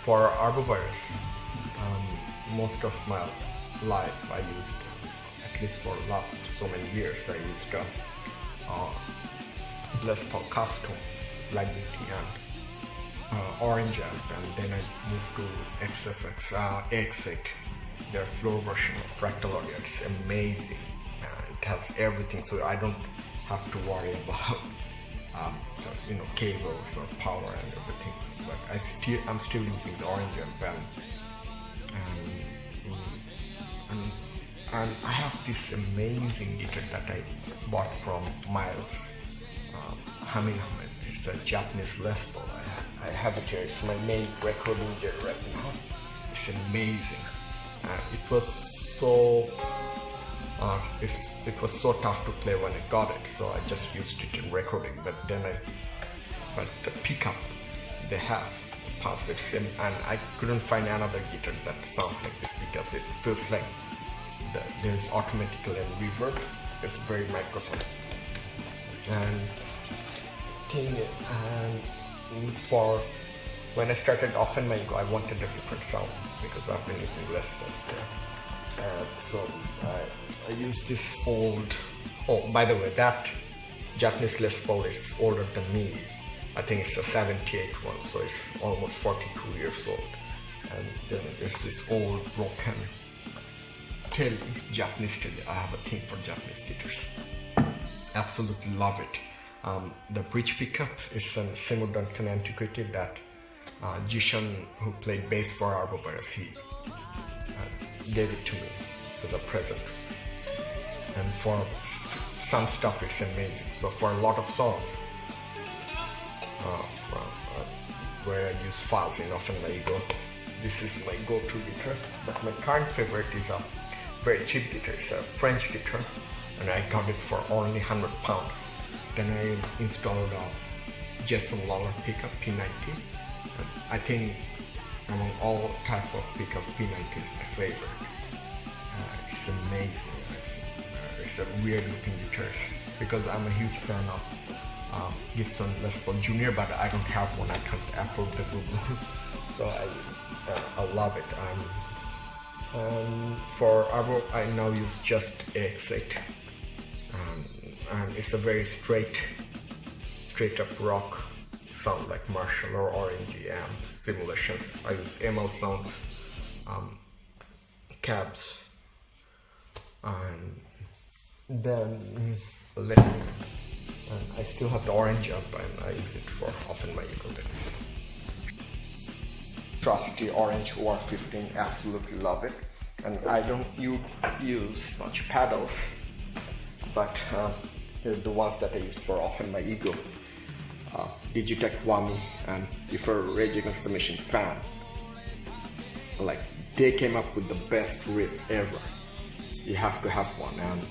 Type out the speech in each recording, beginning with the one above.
For arbovirus, most of my life I used, at least for last so many years, I used Les Paul Custom, Black Beauty and Orange Amp, and then I moved to XFX, X8, their floor version of Fractal Audio. It's amazing. It has everything, so I don't have to worry about cables or power and everything. But I'm still using the Orange Amp, and I have this amazing guitar that I bought from Miles Hamilton. It's a Japanese Les Paul. I have it here. It's my main recording gear right now. It's amazing. It was so tough to play when I got it, so I just used it in recording. But the pickup they have, and I couldn't find another guitar that sounds like this because it feels like there's automatical and reverb. It's very microphone. And for when I started off in my Ego, I wanted a different sound because I've been using Les Pauls there. So I used this old. Oh, by the way, that Japanese Les Paul is older than me. I think it's a 78 one, so it's almost 42 years old. And then there's this old broken Tele, Japanese Tele. I have a thing for Japanese guitars. Absolutely love it. The bridge pickup is a Seymour Duncan antiquity that Jishan, who played bass for Arbovirus, he gave it to me as a present. And for some stuff it's amazing. So for a lot of songs, where I use fuzz in often my Ego, this is my go-to guitar. But my current favorite is a very cheap guitar. It's a French guitar, and I got it for only £100. Then I installed a Jason Lawler pickup P90. And I think among all type of pickup, P90 is my favorite. It's amazing. It's a weird looking guitar because I'm a huge fan of Gibson Les Paul Jr., but I don't have one. I can't afford the Google. So I love it. For Arbo, I now use just X8, and it's a very straight up rock sound like Marshall or Orange amp simulations. I use ML sounds, cabs, and then and I still have the Orange amp, and I use it for often my Ego. Trusty Orange OR15, absolutely love it. And I don't use much pedals, but here's the ones that I use for often my Ego. Digitech Wami and if you're a Rage Against the Machine fan, like they came up with the best riffs ever. You have to have one. And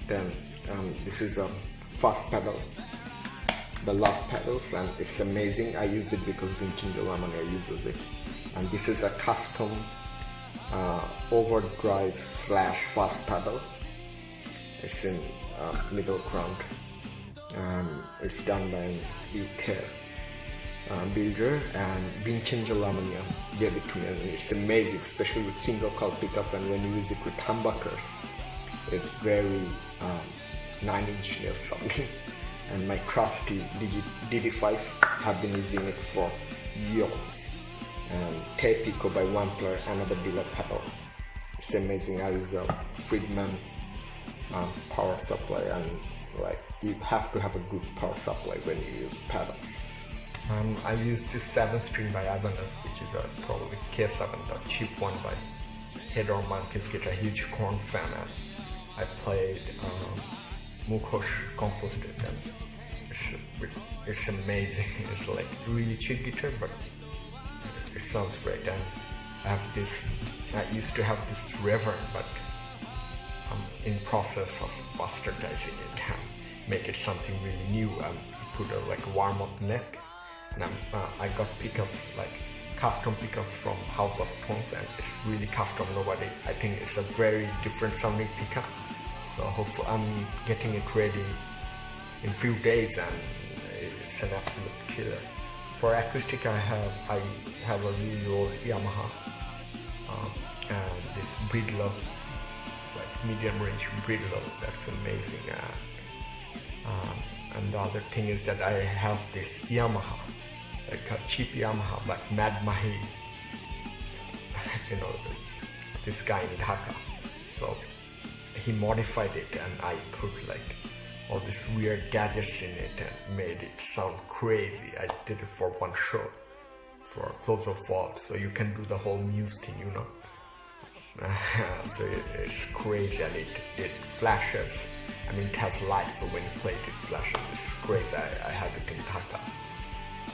then this is a fast pedal, the love pedals, and it's amazing. I use it because Vincenzo Lamania uses it. And this is a custom overdrive / fast pedal. It's in middle ground. It's done by an UK builder, and Vincenzo Lamania gave it to me, and it's amazing, especially with single coil pickups, and when you use it with humbuckers, it's very 9-inch nail sounding. And my trusty DD5 have been using it for years. And T-Pico by Wampler, another dealer pedal. It's amazing. I use a Friedman power supply, and like you have to have a good power supply when you use pedals. I used this 7-string by Ibanez, which is probably K7, the cheap one by Hedor Monkey's Guitar. A huge Korn fan, and I played Mukosh composed it, and it's amazing. It's like really cheap guitar, but it sounds great. And I used to have this Reverend, but I'm in process of bastardizing it and make it something really new. Put a warm-up neck, and I got pickups, like custom pickups from House of Tones, and it's really custom. I think it's a very different sounding pickup. So hopefully I'm getting it ready in few days, and it's an absolute killer. for acoustic, I have a really old Yamaha, and this Breedlove, like medium range Breedlove. That's amazing. And the other thing is that I have this Yamaha, like a cheap Yamaha, but Mad Mahi, you know, this guy in Dhaka. So he modified it, and I put like all these weird gadgets in it and made it sound crazy. I did it for one show for Close of Fault, so you can do the whole Muse thing, you know. So it's crazy, and it flashes. I mean, it has lights, so when you play it, it flashes. It's crazy. I have it in Dhaka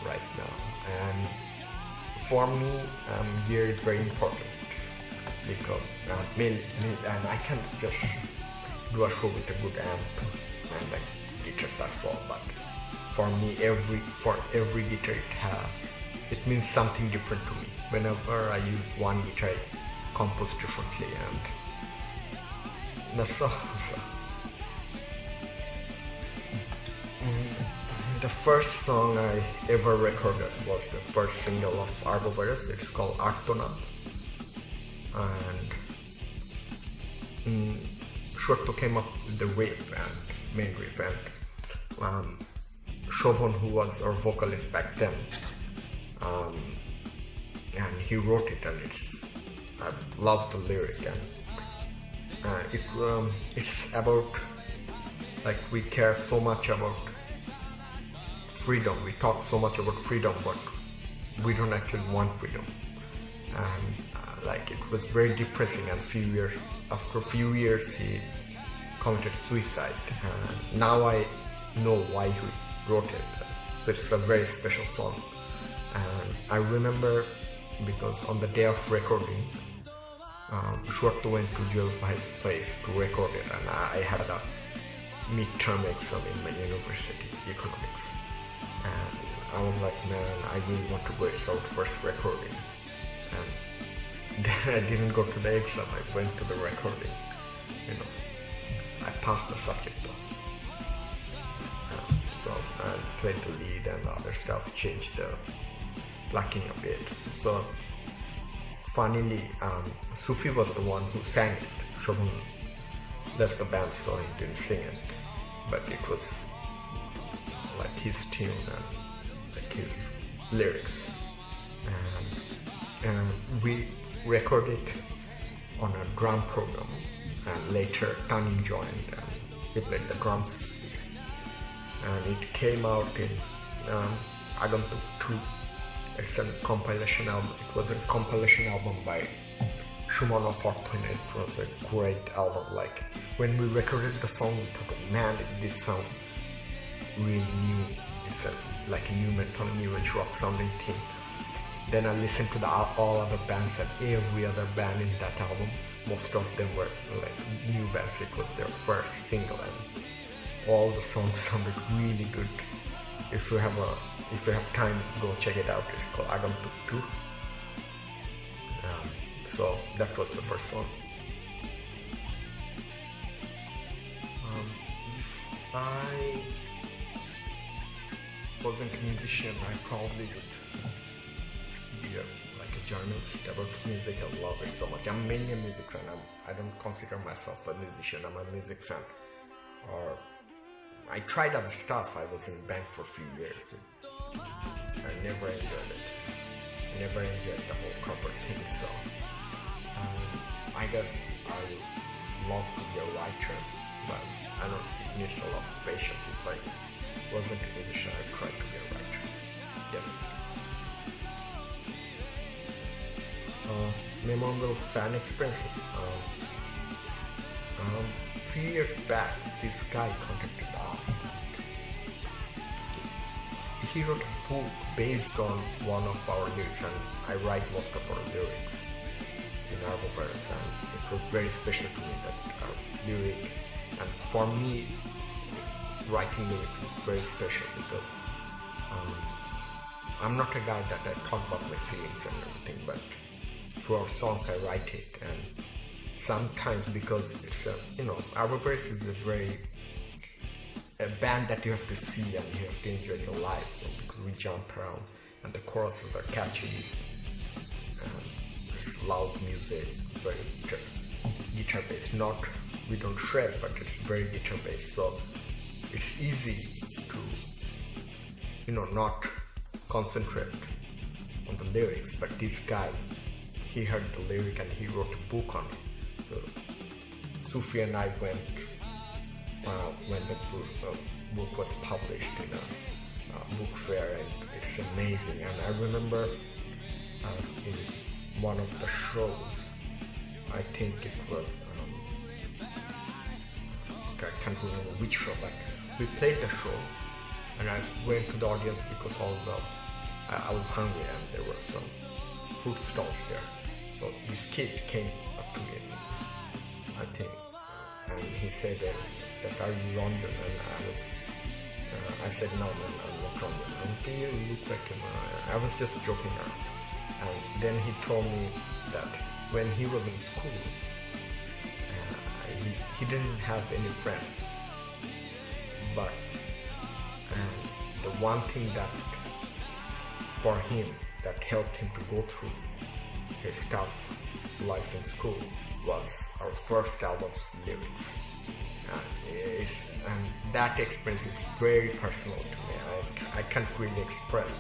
right now, and for me, gear is very important because and I can't just do a show with a good amp and like guitar, that's all. But for me, for every guitar it means something different to me. Whenever I use one guitar, I compose differently, and that's all. So, the first song I ever recorded was the first single of Arbovirus. It's called Artonab, and Shorto came up with the riff and main riff, and Shobhan, who was our vocalist back then, and he wrote it, and I love the lyric, and it's about, like, we care so much about freedom. We talk so much about freedom, but we don't actually want freedom. And like, it was very depressing. And after a few years, he committed suicide. And now I know why he wrote it. So it's a very special song. And I remember because on the day of recording, Shorto went to Jalbhai's place to record it, and I had a midterm exam in my university, economics. And I was like, man, I really want to go. It's our first recording. And then I didn't go to the exam, I went to the recording. You know, I passed the subject though. So I played the lead and other stuff, changed the plucking a bit. So funnily, Sufi was the one who sang it. Shobhan left the band, so he didn't sing it. But it was like his tune and like his lyrics, and we recorded on a drum program, and later Tanim joined and he played the drums, and it came out in Agantuk 2. It's a compilation album. It was a compilation album by Shumana Fortune. It was a great album. Like, when we recorded the song, we thought, man, this sound really new. It's like a new metal, new age rock sounding thing. Then I listened to all other bands, and every other band in that album, most of them were like new bands. It was their first single, and all the songs sounded really good. If you have time, go check it out. It's called Agantuk 2. So that was the first song. If I wasn't a musician, I probably would be like a journalist about music. I love it so much. I'm mainly a music fan. I don't consider myself a musician. I'm a music fan. Or I tried other stuff. I was in band for a few years. I never enjoyed it. I never enjoyed the whole corporate thing. So I guess I would love to be a writer, but I don't. It needs a lot of patience. If I wasn't a musician, I'd try to be a writer. Definitely. Memorable fan experience. A few years back, this guy contacted us. He wrote a book based on one of our lyrics, and I write most of our lyrics in Arbovirus, and it was very special to me, that lyric. And for me, writing lyrics is very special because I'm not a guy that I talk about my feelings and everything, but through our songs I write it. And sometimes, because it's Arbovirus is a band that you have to see and you have to enjoy the live, so because we jump around. and the choruses are catchy. It's loud music, very guitar based. Not, we don't shred, but it's very guitar based. So it's easy to, not concentrate on the lyrics. But this guy, he heard the lyric and he wrote a book on it. So Sufi and I went when the book was published in a book fair, and it's amazing. And I remember in one of the shows, I think it was, I can't remember which show, but we played the show, and I went to the audience because I was hungry and there were some food stalls there. So this kid came up to me, I think, and he said that are you London? And I said no, man, I'm not London. Okay, you look like him. I was just joking around. And then he told me that when he was in school, he didn't have any friends. But the one thing that for him that helped him to go through his tough life in school was our first album's lyrics. And that experience is very personal to me. I can't really express.